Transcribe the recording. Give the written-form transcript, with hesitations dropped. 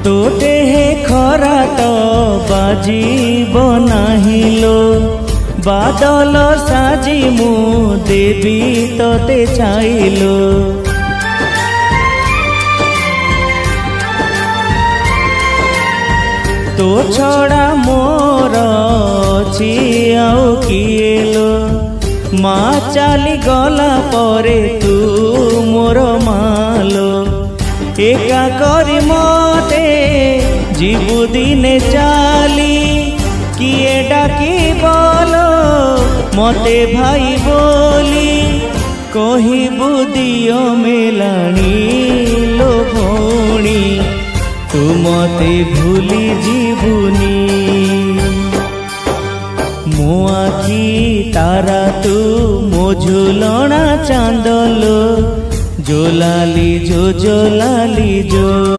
तोटे हे खरा तो बाजीब नाहिलो बादल साजी मु देवी तोते चाइलो तो छड़ा मोर अछि आउ किएलो माँ चली गला परे तू मोर मालो एका करी मते जीवु दिने चाली किए डाकी बोलो मते भाई बोली कहिबु दियो मेलाणी लो भौणी तू मते भूली जीवुनी मो आखी तारा तू मो झुलना चांदलो जो लाली जो